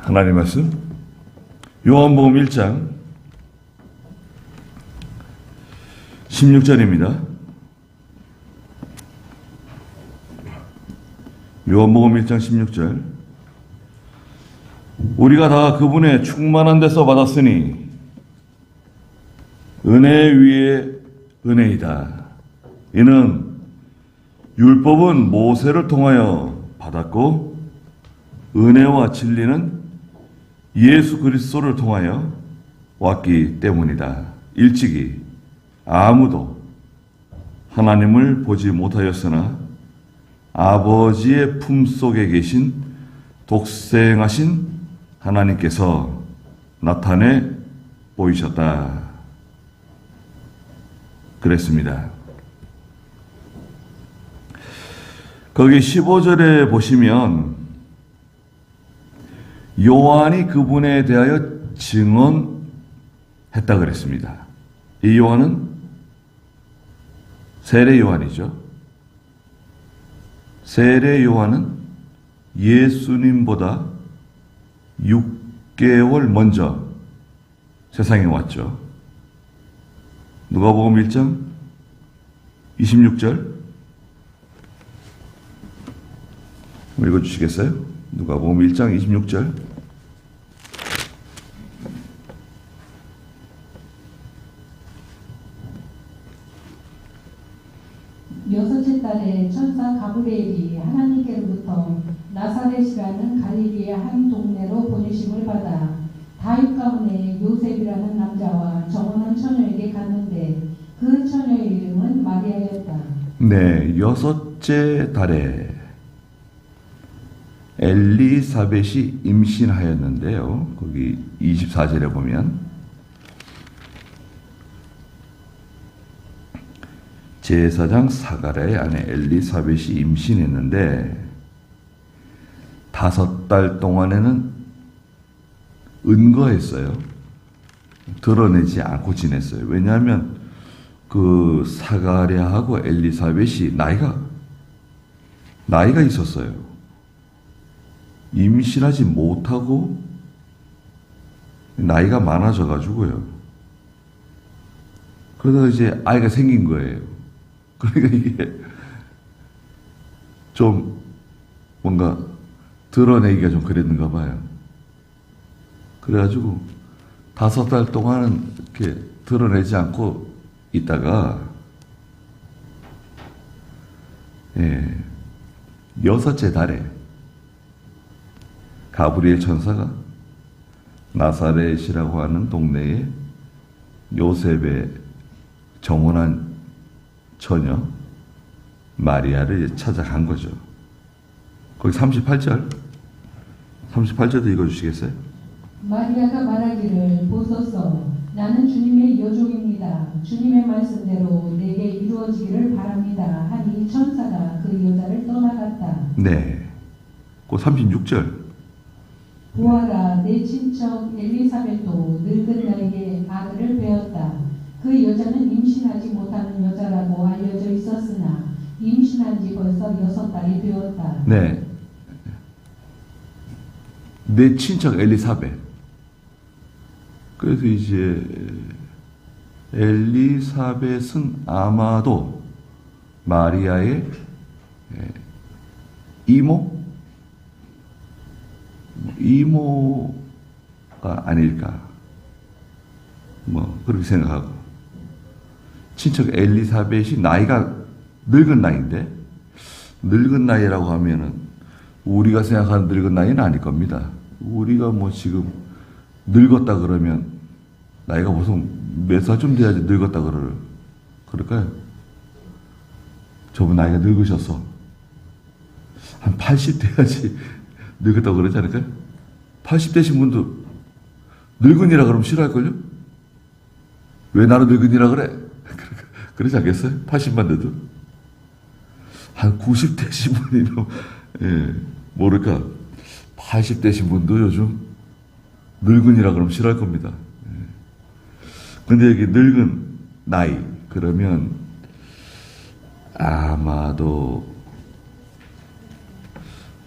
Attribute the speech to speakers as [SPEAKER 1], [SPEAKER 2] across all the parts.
[SPEAKER 1] 하나님 말씀 요한복음 1장 16절입니다. 요한복음 1장 16절. 우리가 다 그분의 충만한 데서 받았으니 은혜 위에 은혜이다. 이는 율법은 모세를 통하여 받았고 은혜와 진리는 예수 그리스도를 통하여 왔기 때문이다. 일찍이 아무도 하나님을 보지 못하였으나 아버지의 품속에 계신 독생하신 하나님께서 나타내 보이셨다. 그랬습니다. 거기 15절에 보시면 요한이 그분에 대하여 증언했다 그랬습니다. 이 요한은 세례 요한이죠. 세례 요한은 예수님보다 6개월 먼저 세상에 왔죠. 누가복음 1장 26절 읽어주시겠어요? 누가복음 1장 26절.
[SPEAKER 2] 여섯째 달에 천사 가브리엘이 하나님께로부터 나사렛이라는 갈릴리의 한 동네로 보내심을 받아 다윗 가문의 요셉이라는 남자와 정혼한 처녀에게 갔는데 그 처녀의 이름은 마리아였다.
[SPEAKER 1] 네, 여섯째 달에 엘리사벳이 임신하였는데요. 거기 24절에 보면 제사장 사가랴의 아내 엘리사벳이 임신했는데 5달 동안에는 은거했어요. 드러내지 않고 지냈어요. 왜냐하면 그 사가랴하고 엘리사벳이 나이가 있었어요. 임신하지 못하고 나이가 많아져 가지고요. 그러다가 이제 아이가 생긴 거예요. 그러니까 이게 좀 뭔가 드러내기가 좀 그랬는가 봐요. 그래가지고 5달 동안은 이렇게 드러내지 않고 있다가 여섯째 달에 가브리엘 천사가 나사렛이라고 하는 동네에 요셉의 정혼한 처녀 마리아를 찾아간 거죠. 거기 38절도 읽어주시겠어요?
[SPEAKER 2] 마리아가 말하기를 보소서 나는 주님의 여종입니다. 주님의 말씀대로 내게 이루어지기를 바랍니다. 하니 천사가 그 여자를 떠나갔다.
[SPEAKER 1] 네. 그 36절.
[SPEAKER 2] 보아라 내 친척 엘리사벳도 늙은 나이에 아들을 배었다. 그 여자는 임신하지 못하는 여자라고 알려져 있었으나 임신한 지 벌써 6달이 되었다.
[SPEAKER 1] 네. 내 친척 엘리사벳. 그래서 이제 엘리사벳은 아마도 마리아의 이모가 아닐까. 뭐 그렇게 생각하고. 친척 엘리사벳이 나이가 늙은 나이인데 늙은 나이라고 하면은 우리가 생각하는 늙은 나이는 아닐 겁니다. 우리가 뭐 지금 늙었다 그러면 나이가 무슨 몇 살쯤 돼야지 늙었다 그럴까요? 저분 나이가 늙으셨어. 한 80 돼야지 늙었다고 그러지 않을까요? 80 되신 분도 늙은이라 그러면 싫어할걸요? 왜 나를 늙은이라 그래? 그러지 않겠어요? 80만 돼도. 한 90 되신 분이 모를까. 80 되신 분도 요즘 늙은이라 그러면 싫어할 겁니다. 근데 여기 늙은 나이 그러면 아마도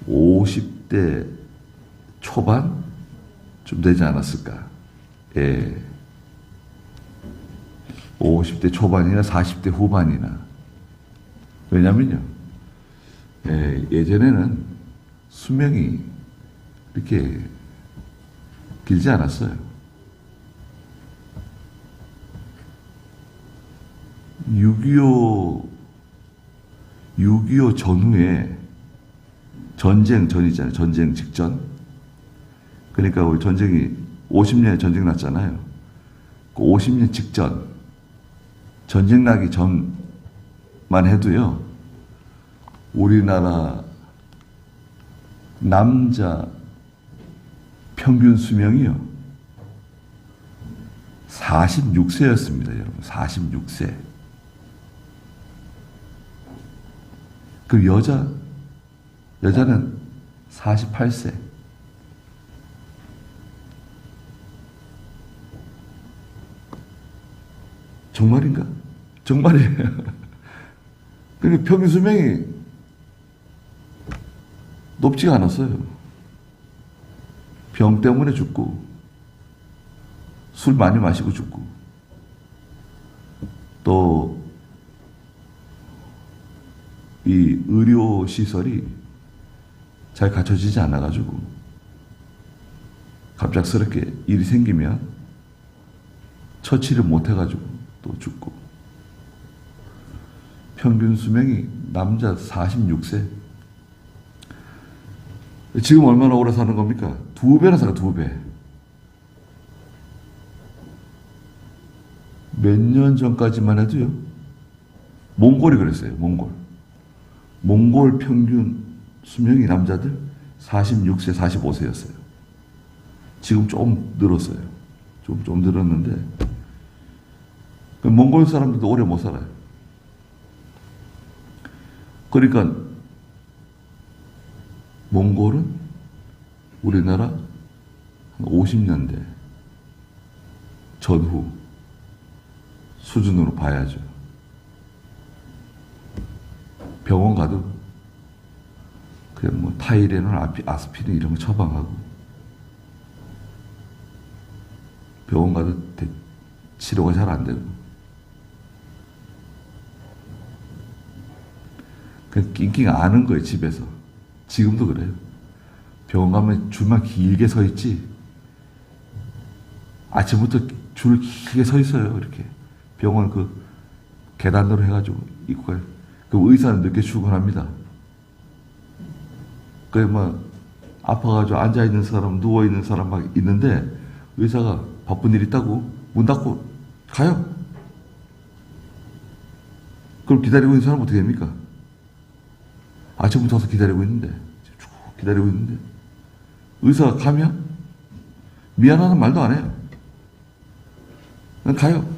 [SPEAKER 1] 50대 초반쯤 되지 않았을까. 예. 50대 초반이나 40대 후반이나. 왜냐면요, 예전에는 수명이 이렇게 길지 않았어요. 6.25 전후에 전쟁 전이잖아요. 전쟁 직전. 그러니까 우리 전쟁이 50년에 전쟁 났잖아요. 그 50년 직전, 전쟁 나기 전만 해도요, 우리나라 남자 평균 수명이요 46세였습니다, 여러분. 46세. 그 여자는 48세. 정말인가? 정말이에요. 그러니까 평균 수명이 높지가 않았어요. 병 때문에 죽고, 술 많이 마시고 죽고, 또, 이 의료시설이 잘 갖춰지지 않아가지고, 갑작스럽게 일이 생기면 처치를 못해가지고 또 죽고. 평균 수명이 남자 46세. 지금 얼마나 오래 사는 겁니까? 2배나 살아, 2배. 몇 년 전까지만 해도요, 몽골이 그랬어요, 몽골. 몽골 평균 수명이 남자들 46세, 45세였어요. 지금 좀 늘었어요. 좀 늘었는데, 몽골 사람들도 오래 못 살아요. 그러니까, 몽골은 우리나라 50년대 전후 수준으로 봐야죠. 병원 가도 그냥 뭐 타이레놀, 아스피린 이런 거 처방하고, 병원 가도 치료가 잘 안 되고, 그냥 낑낑 아는 거예요, 집에서. 지금도 그래요. 병원 가면 줄만 길게 서 있지, 아침부터 줄 길게 서 있어요, 이렇게. 병원 그 계단으로 해가지고 입고 가요. 그 의사는 늦게 출근합니다. 그래, 뭐, 아파가지고 앉아있는 사람, 누워있는 사람 막 있는데, 의사가 바쁜 일 있다고 문 닫고 가요. 그럼 기다리고 있는 사람은 어떻게 됩니까? 아침부터 와서 기다리고 있는데, 쭉 기다리고 있는데, 의사가 가면 미안하다는 말도 안 해요. 그냥 가요.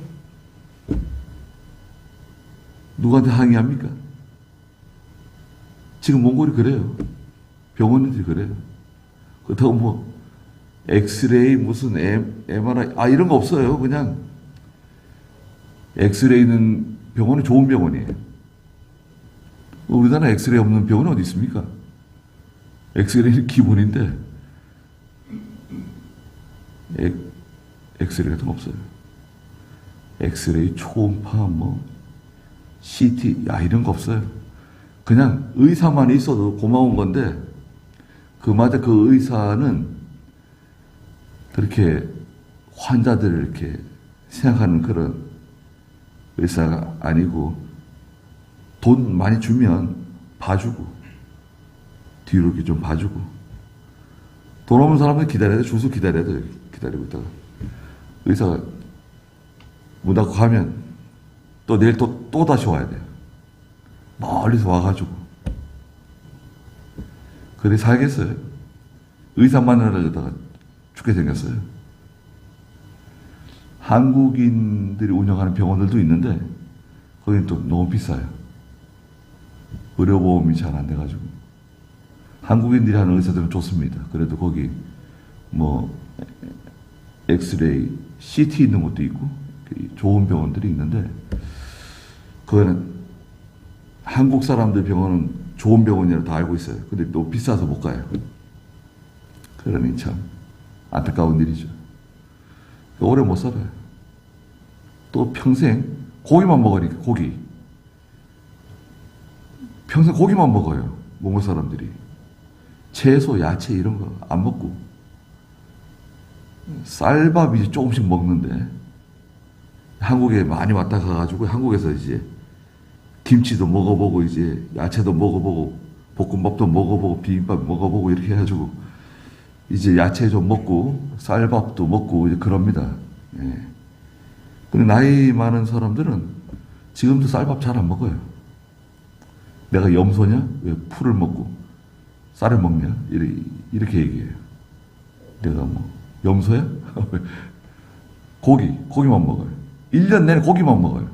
[SPEAKER 1] 누구한테 항의합니까? 지금 몽골이 그래요. 병원들이 그래요. 그렇다고 뭐 엑스레이 무슨 MRI 이런 거 없어요. 그냥 엑스레이는 병원은 좋은 병원이에요. 우리나라 엑스레이 없는 병원은 어디 있습니까? 엑스레이는 기본인데 엑스레이 같은 거 없어요. 엑스레이, 초음파, 뭐 CT, 이런 거 없어요. 그냥 의사만 있어도 고마운 건데, 그마다 그 의사는 그렇게 환자들을 이렇게 생각하는 그런 의사가 아니고, 돈 많이 주면 봐주고, 뒤로 이렇게 좀 봐주고, 돈 없는 사람은 기다려야 돼. 줄서 기다려야 돼. 기다리고 있다가 의사가 문 닫고 가면 또 내일 또 다시 와야 돼요. 멀리서 와가지고. 그래 살겠어요. 의사 만나려다가 죽게 생겼어요. 한국인들이 운영하는 병원들도 있는데 거긴 또 너무 비싸요. 의료보험이 잘 안 돼가지고. 한국인들이 하는 의사들은 좋습니다. 그래도 거기 뭐 엑스레이, CT 있는 것도 있고 좋은 병원들이 있는데, 그거는 한국 사람들 병원은 좋은 병원이라고 다 알고 있어요. 근데 너무 비싸서 못 가요. 그러니 참 안타까운 일이죠. 오래 못 살아요. 또 평생 고기만 먹으니까 고기. 평생 고기만 먹어요. 몽골 사람들이. 채소, 야채 이런 거 안 먹고 쌀밥 이제 조금씩 먹는데 한국에 많이 왔다 가가지고 한국에서 이제 김치도 먹어보고 이제 야채도 먹어보고 볶음밥도 먹어보고 비빔밥 먹어보고 이렇게 해가지고 이제 야채 좀 먹고 쌀밥도 먹고 이제 그럽니다. 예. 근데 나이 많은 사람들은 지금도 쌀밥 잘 안 먹어요. 내가 염소냐? 왜 풀을 먹고 쌀을 먹냐? 이렇게 얘기해요. 내가 뭐 염소야? 고기만 먹어요. 1년 내내 고기만 먹어요.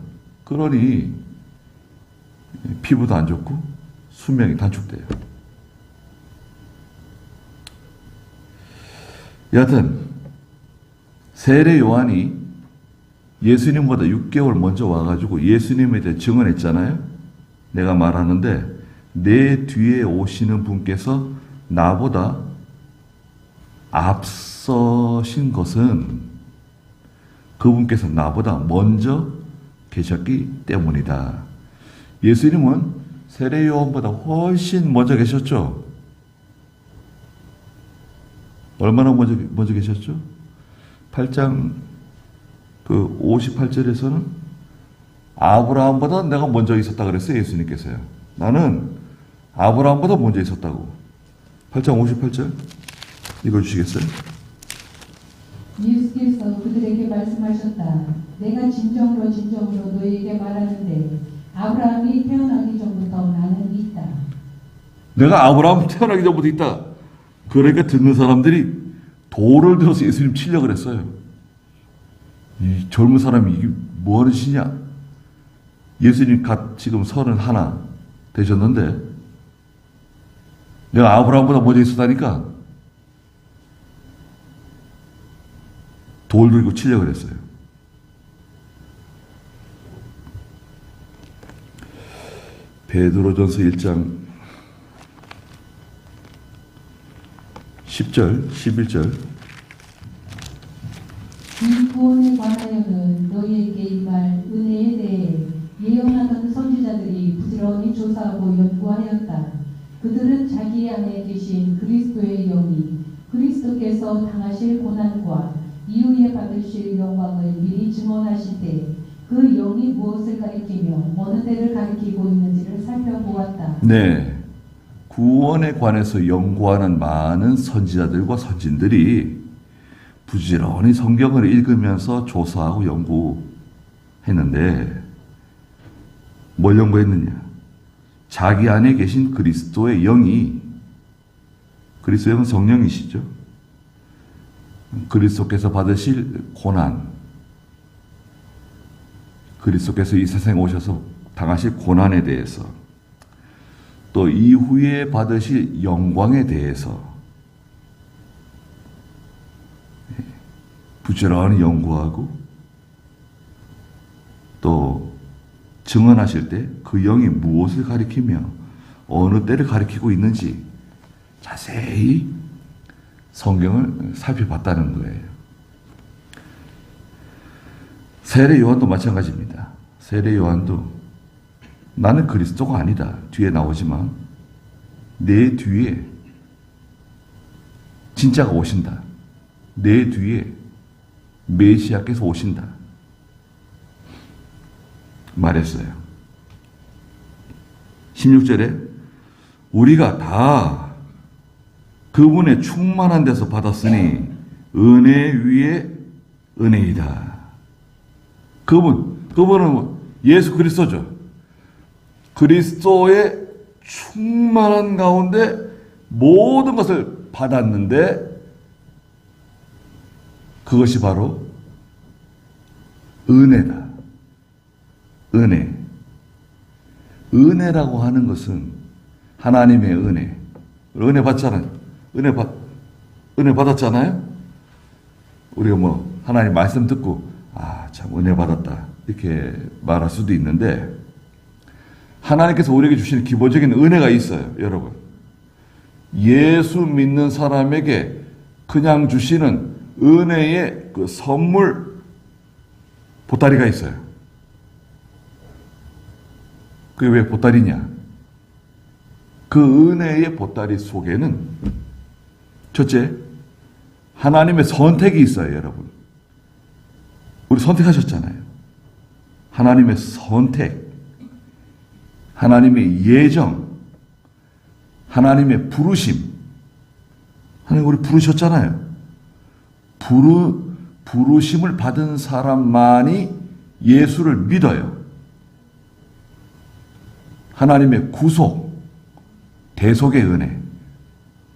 [SPEAKER 1] 그러니 피부도 안 좋고 수명이 단축돼요. 여하튼 세례 요한이 예수님보다 6개월 먼저 와가지고 예수님에 대해 증언했잖아요. 내가 말하는데 내 뒤에 오시는 분께서 나보다 앞서신 것은 그분께서 나보다 먼저 계셨기 때문이다. 예수님은 세례 요한보다 훨씬 먼저 계셨죠. 얼마나 먼저 계셨죠? 8장 58절에서는 아브라함보다 내가 먼저 있었다 그랬어요. 예수님께서요. 나는 아브라함보다 먼저 있었다고. 8장 58절 읽어주시겠어요?
[SPEAKER 2] 예수께서 그들에게 말씀하셨다. 내가 진정으로 너희에게 말하는데 아브라함이 태어나기 전부터 나는 있다.
[SPEAKER 1] 내가 아브라함 태어나기 전부터 있다. 그러니까 듣는 사람들이 돌을 들어서 예수님 치려고 그랬어요. 이 젊은 사람이 이게 뭐 하는 짓이냐? 예수님 지금 31 되셨는데 내가 아브라함보다 먼저 있었다니까 돌 들고 치려고 그랬어요. 베드로전서 1장 10절, 11절.
[SPEAKER 2] 이 구원에 관하여는 너희에게 임할 은혜에 대해 예언하던 선지자들이 부지런히 조사하고 연구하였다. 그들은 자기 안에 계신 그리스도의 영이 그리스도께서 당하실 고난과 이후에 받으실 영광을 미리 증언하실 때 그 영이 무엇을 가리키며 어느 때를 가리키고 있는지를 살펴보았다.
[SPEAKER 1] 네. 구원에 관해서 연구하는 많은 선지자들과 선진들이 부지런히 성경을 읽으면서 조사하고 연구했는데 뭘 연구했느냐? 자기 안에 계신 그리스도의 영이, 그리스도의 영은 성령이시죠. 그리스도께서 받으실 고난, 그리스도께서 이 세상에 오셔서 당하실 고난에 대해서, 또 이후에 받으실 영광에 대해서 부지런히 연구하고 또 증언하실 때 그 영이 무엇을 가리키며 어느 때를 가리키고 있는지 자세히 성경을 살펴봤다는 거예요. 세례 요한도 마찬가지입니다. 세례 요한도 나는 그리스도가 아니다. 뒤에 나오지만 내 뒤에 진짜가 오신다. 내 뒤에 메시아께서 오신다. 말했어요. 16절에 우리가 다 그분의 충만한 데서 받았으니 은혜 위에 은혜이다. 그분은 예수 그리스도죠. 그리스도의 충만한 가운데 모든 것을 받았는데 그것이 바로 은혜다. 은혜. 은혜라고 하는 것은 하나님의 은혜. 은혜 받잖아요. 은혜 받았잖아요. 우리가 뭐 하나님 말씀 듣고 참 은혜 받았다 이렇게 말할 수도 있는데 하나님께서 우리에게 주시는 기본적인 은혜가 있어요. 여러분, 예수 믿는 사람에게 그냥 주시는 은혜의 그 선물 보따리가 있어요. 그게 왜 보따리냐? 그 은혜의 보따리 속에는 첫째, 하나님의 선택이 있어요, 여러분. 우리 선택하셨잖아요. 하나님의 선택, 하나님의 예정, 하나님의 부르심. 하나님 우리 부르셨잖아요. 부르심을 받은 사람만이 예수를 믿어요. 하나님의 구속, 대속의 은혜,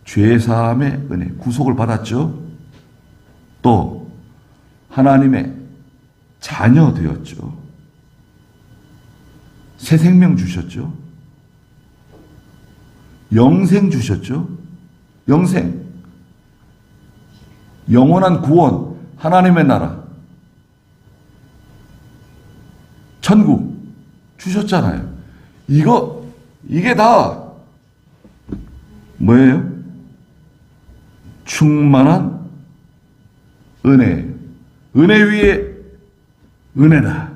[SPEAKER 1] 죄사함의 은혜, 구속을 받았죠. 또 하나님의 자녀 되었죠. 새 생명 주셨죠. 영생 주셨죠. 영생, 영원한 구원, 하나님의 나라, 천국 주셨잖아요. 이게 다 뭐예요? 충만한 은혜예요. 은혜 위에 은혜다.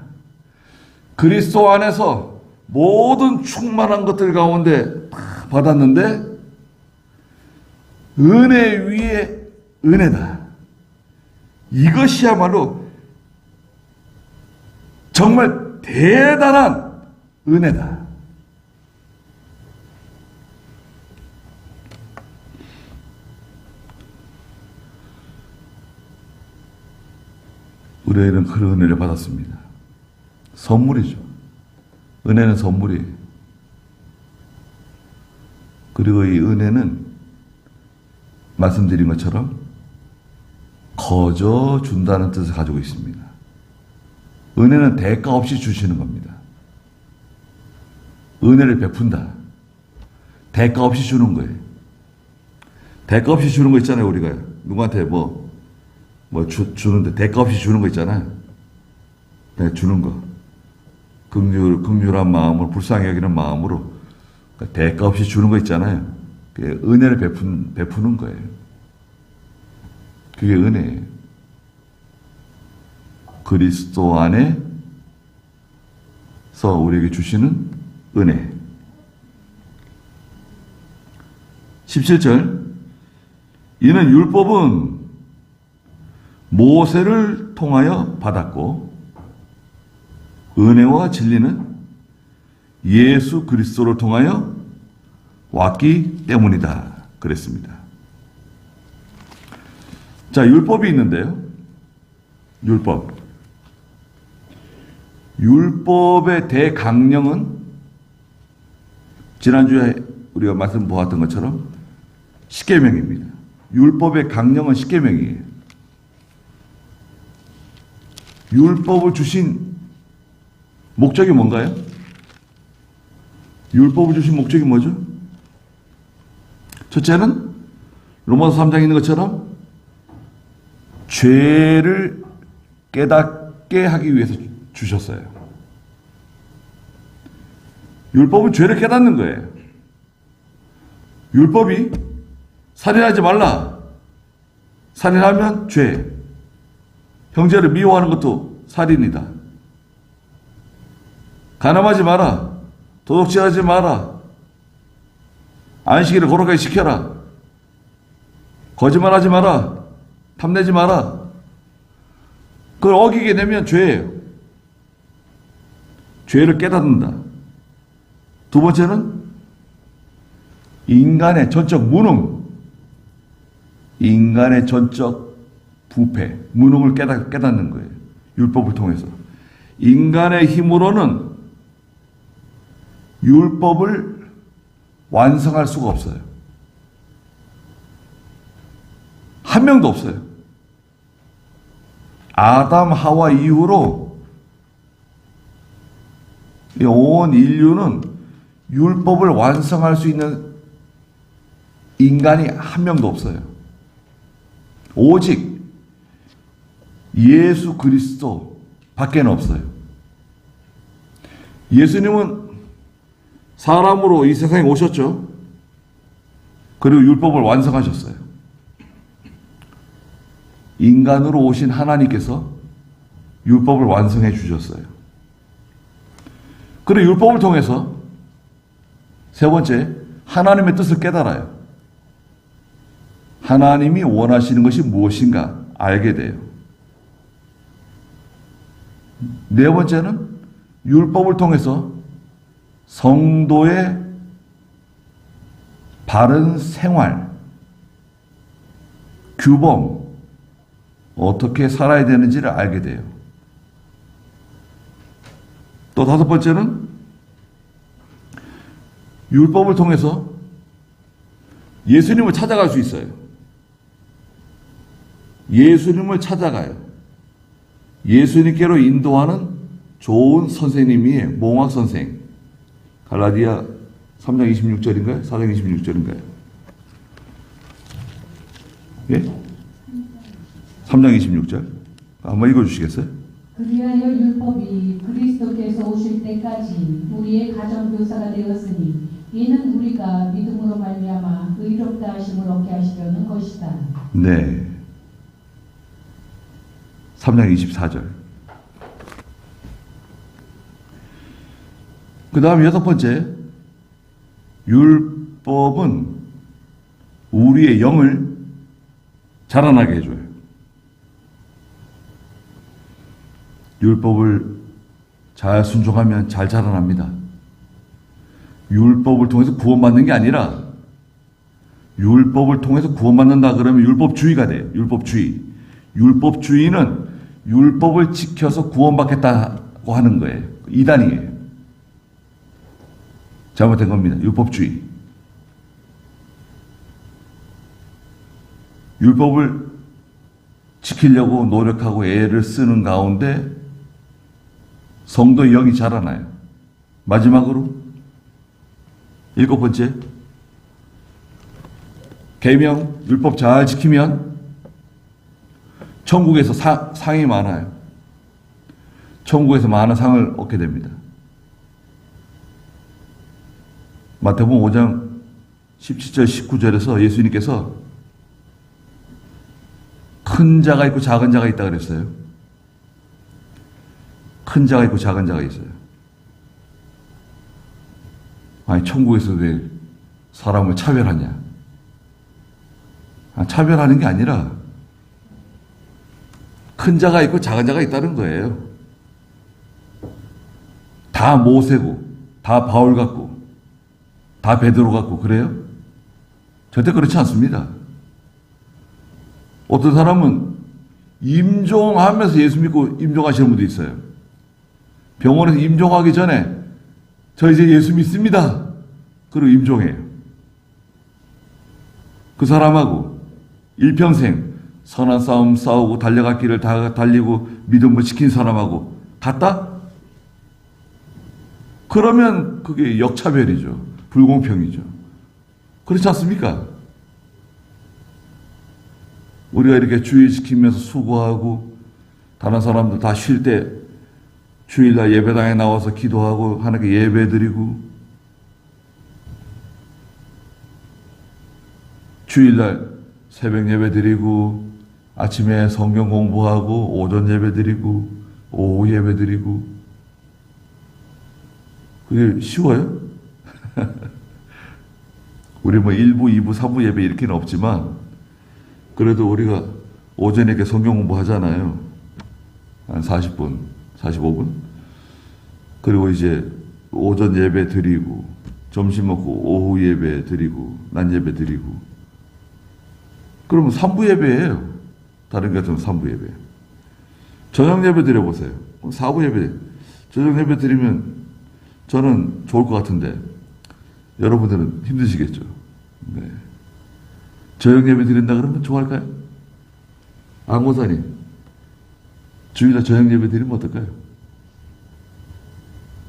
[SPEAKER 1] 그리스도 안에서 모든 충만한 것들 가운데 다 받았는데 은혜 위에 은혜다. 이것이야말로 정말 대단한 은혜다. 우리는 그런 은혜를 받았습니다. 선물이죠. 은혜는 선물이에요. 그리고 이 은혜는 말씀드린 것처럼 거저 준다는 뜻을 가지고 있습니다. 은혜는 대가 없이 주시는 겁니다. 은혜를 베푼다. 대가 없이 주는 거예요. 대가 없이 주는 거 있잖아요, 우리가. 누구한테 주는데 대가 없이 주는 거 있잖아요. 네, 주는 거. 긍휼한 마음으로, 불쌍히 여기는 마음으로 대가 없이 주는 거 있잖아요. 그게 은혜를 베푸는 거예요. 그게 은혜예요. 그리스도 안에서 우리에게 주시는 은혜. 17절, 이는 율법은 모세를 통하여 받았고 은혜와 진리는 예수 그리스도를 통하여 왔기 때문이다. 그랬습니다. 자, 율법이 있는데요. 율법의 대강령은 지난주에 우리가 말씀 보았던 것처럼 십계명입니다. 율법의 강령은 십계명이에요. 율법을 주신 목적이 뭔가요? 율법을 주신 목적이 뭐죠? 첫째는 로마서 3장에 있는 것처럼 죄를 깨닫게 하기 위해서 주셨어요. 율법은 죄를 깨닫는 거예요. 율법이 살인하지 말라. 살인하면 죄. 형제를 미워하는 것도 살인이다. 간음하지 마라. 도둑질하지 마라. 안식일을 거룩하게 지켜라. 거짓말하지 마라. 탐내지 마라. 그걸 어기게 되면 죄예요. 죄를 깨닫는다. 두 번째는 인간의 전적 무능, 인간의 전적 부패, 무능을 깨닫는 거예요. 율법을 통해서. 인간의 힘으로는 율법을 완성할 수가 없어요. 한 명도 없어요. 아담, 하와 이후로 온 인류는 율법을 완성할 수 있는 인간이 한 명도 없어요. 오직 예수 그리스도 밖에는 없어요. 예수님은 사람으로 이 세상에 오셨죠. 그리고 율법을 완성하셨어요. 인간으로 오신 하나님께서 율법을 완성해 주셨어요. 그리고 율법을 통해서 세 번째, 하나님의 뜻을 깨달아요. 하나님이 원하시는 것이 무엇인가 알게 돼요. 네 번째는 율법을 통해서 성도의 바른 생활, 규범, 어떻게 살아야 되는지를 알게 돼요. 또 다섯 번째는 율법을 통해서 예수님을 찾아갈 수 있어요. 예수님을 찾아가요. 예수님께로 인도하는 좋은 선생님이 몽학 선생. 갈라디아 3장 26절인가요? 4장 26절인가요? 예? 3장 26절. 한번 읽어주시겠어요?
[SPEAKER 2] 그리하여 율법이 그리스도께서 오실 때까지 우리의 가정교사가 되었으니 이는 우리가 믿음으로 말미암아 의롭다 하심을 얻게 하시려는 것이다.
[SPEAKER 1] 네. 3장 24절. 그 다음 여섯 번째, 율법은 우리의 영을 자라나게 해줘요. 율법을 잘 순종하면 잘 자라납니다. 율법을 통해서 구원받는 게 아니라 율법을 통해서 구원받는다 그러면 율법주의가 돼요. 율법주의. 율법주의는 율법을 지켜서 구원받겠다고 하는 거예요. 이단이에요. 잘못된 겁니다. 율법주의. 율법을 지키려고 노력하고 애를 쓰는 가운데 성도의 영이 자라나요. 마지막으로 일곱 번째, 계명, 율법 잘 지키면 천국에서 상이 많아요. 천국에서 많은 상을 얻게 됩니다. 마태복음 5장 17절 19절에서 예수님께서 큰 자가 있고 작은 자가 있다 그랬어요. 큰 자가 있고 작은 자가 있어요. 아니 천국에서 왜 사람을 차별하냐? 차별하는 게 아니라 큰 자가 있고 작은 자가 있다는 거예요. 다 모세고 다 바울 같고 다 베드로 같고 그래요? 절대 그렇지 않습니다. 어떤 사람은 임종하면서 예수 믿고 임종하시는 분도 있어요. 병원에서 임종하기 전에 저 이제 예수 믿습니다. 그리고 임종해요. 그 사람하고 일평생 선한 싸움 싸우고 달려갈 길을 다 달리고 믿음을 지킨 사람하고 같다? 그러면 그게 역차별이죠. 불공평이죠. 그렇지 않습니까? 우리가 이렇게 주일 지키면서 수고하고 다른 사람들 다 쉴 때 주일날 예배당에 나와서 기도하고 하나님께 예배드리고 주일날 새벽 예배드리고 아침에 성경 공부하고 오전 예배드리고 오후 예배드리고 그게 쉬워요? 우리 뭐 1부, 2부, 3부 예배 이렇게는 없지만 그래도 우리가 오전에 이렇게 성경 공부하잖아요. 한 40분, 45분. 그리고 이제 오전 예배 드리고 점심 먹고 오후 예배 드리고 낮 예배 드리고 그러면 3부 예배예요. 다른 게 같으면 3부 예배. 저녁 예배 드려보세요. 4부 예배. 저녁 예배 드리면 저는 좋을 것 같은데 여러분들은 힘드시겠죠. 네. 저녁 예배 드린다 그러면 좋아할까요? 안고사님, 주일날 저녁 예배 드리면 어떨까요?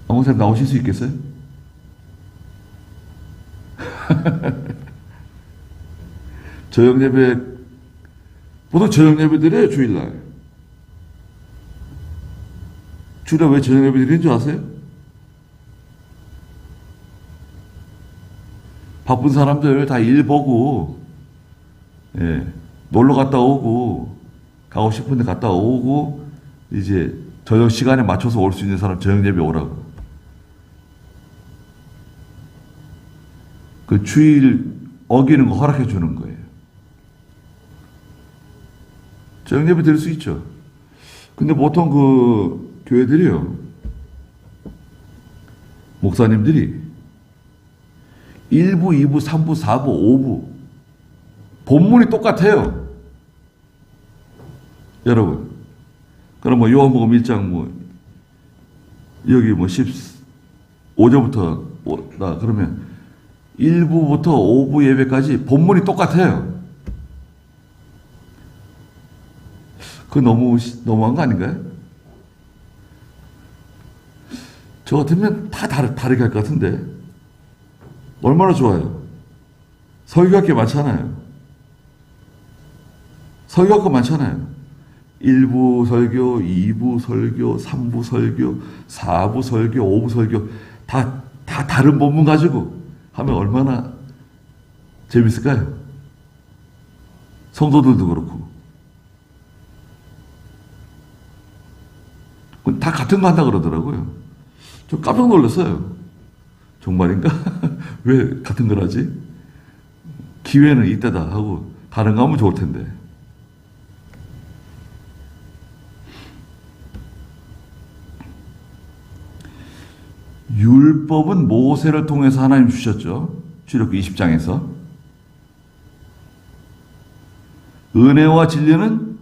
[SPEAKER 1] 안고사님 나오실 수 있겠어요? 저녁 예배, 보통 저녁 예배 드려요, 주일날. 주일날 왜 저녁 예배 드리는 줄 아세요? 바쁜 사람들 다 일 보고, 예, 놀러 갔다 오고, 가고 싶은데 갔다 오고 이제 저녁 시간에 맞춰서 올 수 있는 사람 저녁 예배 오라고. 그 주일 어기는 거 허락해 주는 거예요. 저녁 예배 드릴 수 있죠. 근데 보통 그 교회들이요, 목사님들이 1부, 2부, 3부, 4부, 5부 본문이 똑같아요. 여러분, 그럼 뭐 요한복음 1장 뭐 여기 뭐 15절부터 그러면 1부부터 5부 예배까지 본문이 똑같아요. 그거 너무한 거 아닌가요? 저 같으면 다 다르게 할 것 같은데. 얼마나 좋아요. 설교할 게 많잖아요. 설교할 거 많잖아요. 1부 설교, 2부 설교, 3부 설교, 4부 설교, 5부 설교 다 다른 본문 가지고 하면 얼마나 재밌을까요? 성도들도 그렇고. 다 같은 거 한다 그러더라고요. 저 깜짝 놀랐어요. 정말인가? 왜 같은 걸 하지? 기회는 이때다 하고 다른 거 하면 좋을 텐데. 율법은 모세를 통해서 하나님 주셨죠. 출애굽기 20장에서. 은혜와 진리는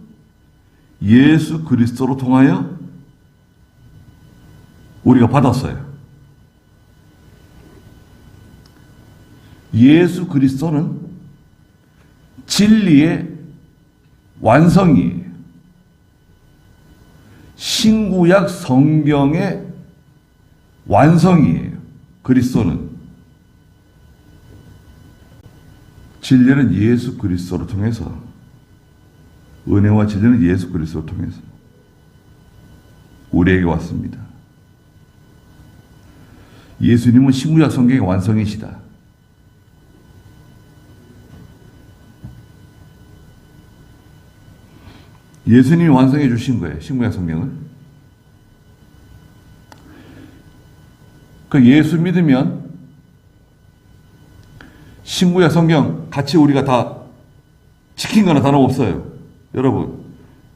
[SPEAKER 1] 예수 그리스도로 통하여 우리가 받았어요. 예수 그리스도는 진리의 완성이에요. 신구약 성경의 완성이에요. 그리스도는. 진리는 예수 그리스도로 통해서, 은혜와 진리는 예수 그리스도로 통해서 우리에게 왔습니다. 예수님은 신구약 성경의 완성이시다. 예수님이 완성해 주신 거예요. 신구약 성경을. 그 예수 믿으면 신구약 성경 같이 우리가 다 지킨 거나 다름없어요. 여러분,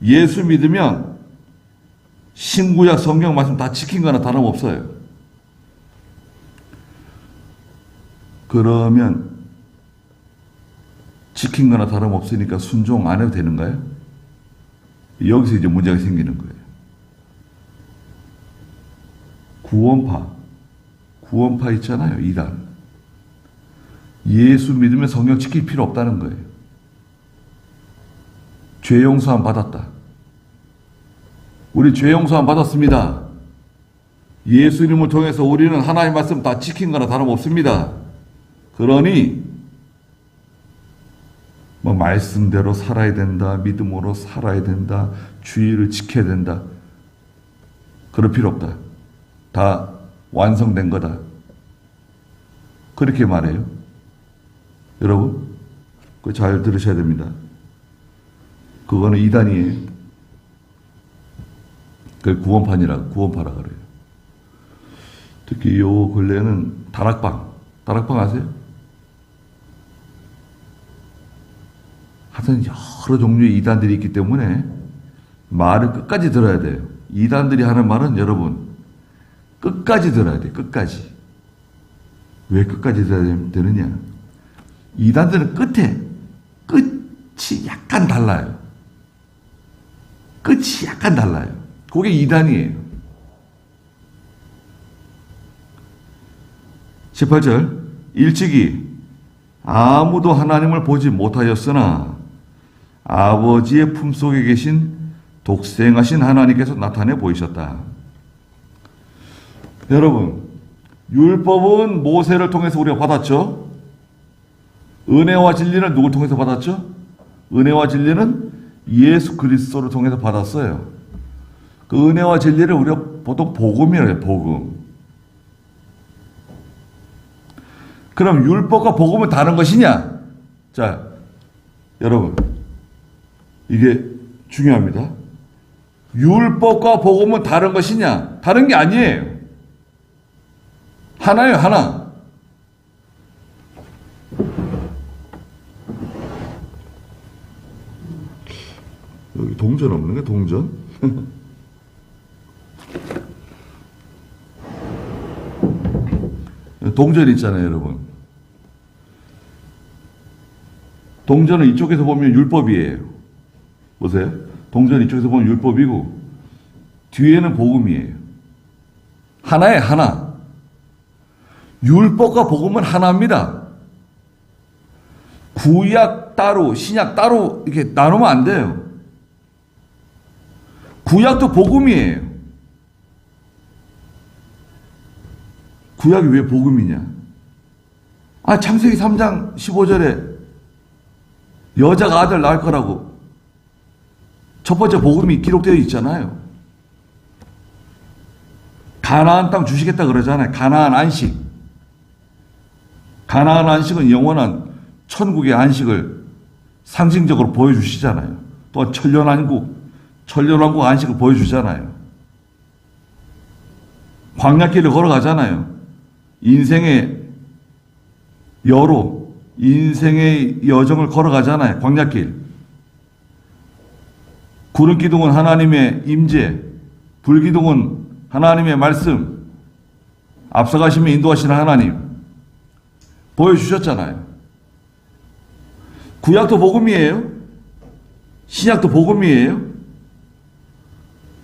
[SPEAKER 1] 예수 믿으면 신구약 성경 말씀 다 지킨 거나 다름없어요. 그러면 지킨 거나 다름없으니까 순종 안 해도 되는가요? 여기서 이제 문제가 생기는 거예요. 구원파 있잖아요. 이단. 예수 믿으면 성경 지킬 필요 없다는 거예요. 죄 용서함 받았다. 우리 죄 용서함 받았습니다. 예수님을 통해서 우리는 하나님 말씀 다 지킨 거나 다름없습니다. 그러니 뭐 말씀대로 살아야 된다, 믿음으로 살아야 된다, 주의를 지켜야 된다, 그럴 필요 없다. 다 완성된 거다. 그렇게 말해요. 여러분, 그거 잘 들으셔야 됩니다. 그거는 이단이에요. 그걸 구원파라 그래요. 특히 요 근래는 다락방 아세요? 하여튼 여러 종류의 이단들이 있기 때문에 말을 끝까지 들어야 돼요. 이단들이 하는 말은 여러분 끝까지 들어야 돼요. 끝까지. 왜 끝까지 들어야 되느냐? 이단들은 끝이 약간 달라요. 끝이 약간 달라요. 그게 이단이에요. 18절, 일찍이 아무도 하나님을 보지 못하였으나 아버지의 품속에 계신 독생하신 하나님께서 나타내 보이셨다. 여러분, 율법은 모세를 통해서 우리가 받았죠. 은혜와 진리는 누굴 통해서 받았죠? 은혜와 진리는 예수 그리스도를 통해서 받았어요. 그 은혜와 진리를 우리가 보통 복음이라고 해요. 복음. 그럼 율법과 복음은 다른 것이냐? 자, 여러분, 이게 중요합니다. 율법과 복음은 다른 것이냐? 다른 게 아니에요. 하나예요, 하나. 여기 동전 없는 게 동전? 동전 있잖아요, 여러분. 동전은 이쪽에서 보면 율법이에요. 보세요. 동전 이쪽에서 보면 율법이고 뒤에는 복음이에요. 하나에 하나. 율법과 복음은 하나입니다. 구약 따로, 신약 따로 이렇게 나누면 안 돼요. 구약도 복음이에요. 구약이 왜 복음이냐? 창세기 3장 15절에 여자가 아들 낳을 거라고 첫 번째 복음이 기록되어 있잖아요. 가나안 땅 주시겠다 그러잖아요. 가나안 안식. 가나안 안식은 영원한 천국의 안식을 상징적으로 보여주시잖아요. 또한 천년왕국 안식을 보여주잖아요. 광야길을 걸어가잖아요. 인생의 여로, 인생의 여정을 걸어가잖아요. 광야길. 구름 기둥은 하나님의 임재, 불 기둥은 하나님의 말씀, 앞서가시며 인도하시는 하나님 보여주셨잖아요. 구약도 복음이에요. 신약도 복음이에요.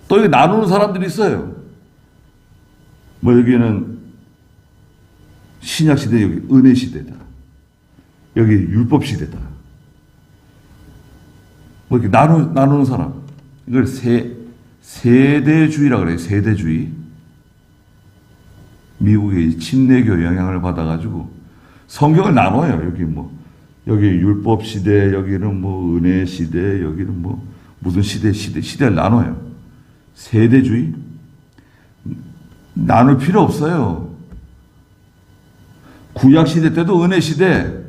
[SPEAKER 1] 또 여기 나누는 사람들이 있어요. 여기는 신약 시대, 여기 은혜 시대다. 여기 율법 시대다. 이렇게 나누는 사람. 이걸 세대주의라고 그래요. 세대주의. 미국의 침례교 영향을 받아가지고 성경을 나눠요. 여기 율법 시대, 여기는 은혜 시대, 여기는 무슨 시대를 나눠요. 세대주의. 나눌 필요 없어요. 구약 시대 때도 은혜 시대,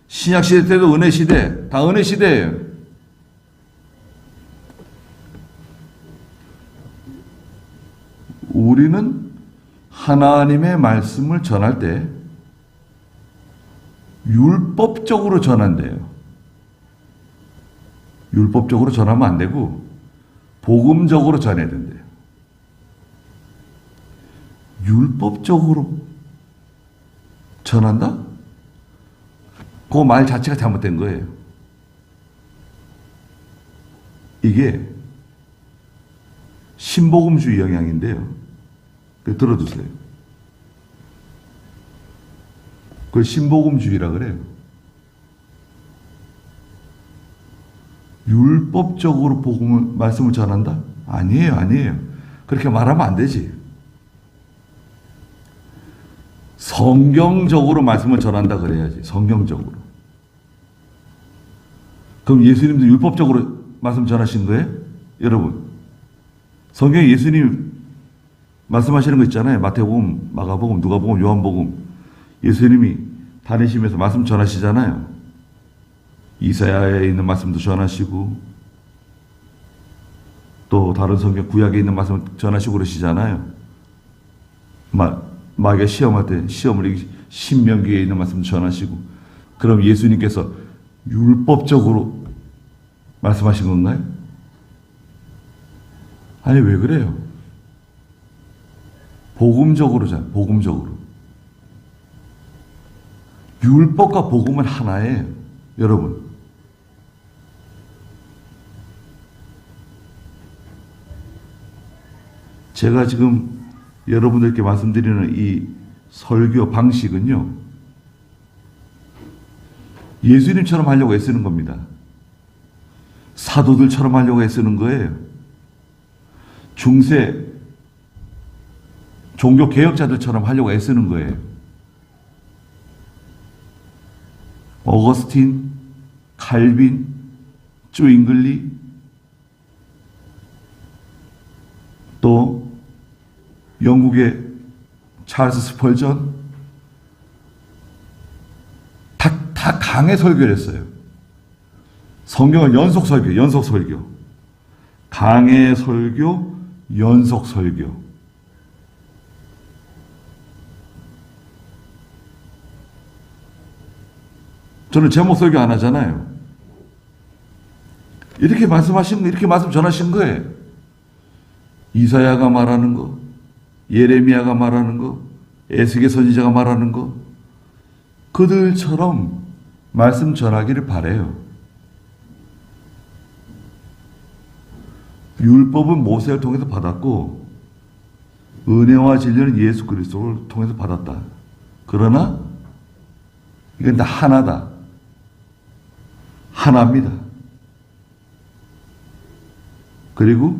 [SPEAKER 1] 신약 시대 때도 은혜 시대, 다 은혜 시대예요. 우리는 하나님의 말씀을 전할 때 율법적으로 전한대요. 율법적으로 전하면 안 되고 복음적으로 전해야 된대요. 율법적으로 전한다? 그 말 자체가 잘못된 거예요. 이게 신복음주의 영향인데요. 들어두세요. 그걸 신복음주의라 그래요. 율법적으로 말씀을 전한다? 아니에요. 그렇게 말하면 안 되지. 성경적으로 말씀을 전한다 그래야지. 성경적으로. 그럼 예수님도 율법적으로 말씀 전하신 거예요? 여러분, 성경에 예수님 말씀하시는 거 있잖아요. 마태복음, 마가복음, 누가복음, 요한복음. 예수님이 다니시면서 말씀 전하시잖아요. 이사야에 있는 말씀도 전하시고 또 다른 성경 구약에 있는 말씀 전하시고 그러시잖아요. 마귀가 시험할 때 시험을 이기시 신명기에 있는 말씀 전하시고. 그럼 예수님께서 율법적으로 말씀하신 건가요? 아니, 왜 그래요? 복음적으로잖아요. 복음적으로. 율법과 복음은 하나예요. 여러분. 제가 지금 여러분들께 말씀드리는 이 설교 방식은요, 예수님처럼 하려고 애쓰는 겁니다. 사도들처럼 하려고 애쓰는 거예요. 중세 종교 개혁자들처럼 하려고 애쓰는 거예요. 어거스틴, 칼빈, 쭈잉글리, 또 영국의 찰스 스펄전, 다 강해 설교를 했어요. 성경을 연속 설교. 강해 설교, 연속 설교. 저는 제목 설교 안 하잖아요. 이렇게 말씀하신 거, 이렇게 말씀 전하신 거예요. 이사야가 말하는 거, 예레미야가 말하는 거, 에스겔 선지자가 말하는 거, 그들처럼 말씀 전하기를 바래요. 율법은 모세를 통해서 받았고 은혜와 진리는 예수 그리스도를 통해서 받았다. 그러나 이건 다 하나다. 하나입니다. 그리고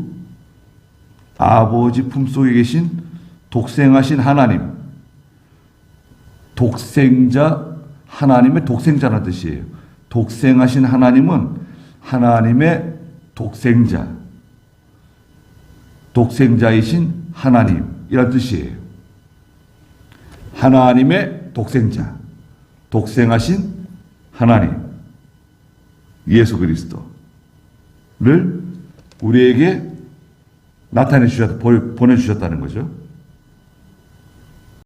[SPEAKER 1] 아버지 품속에 계신 독생하신 하나님, 독생자, 하나님의 독생자라는 뜻이에요. 독생하신 하나님은 하나님의 독생자, 독생자이신 하나님이라는 뜻이에요. 하나님의 독생자, 독생하신 하나님, 예수 그리스도를 우리에게 나타내 주셨다, 보내주셨다는 거죠.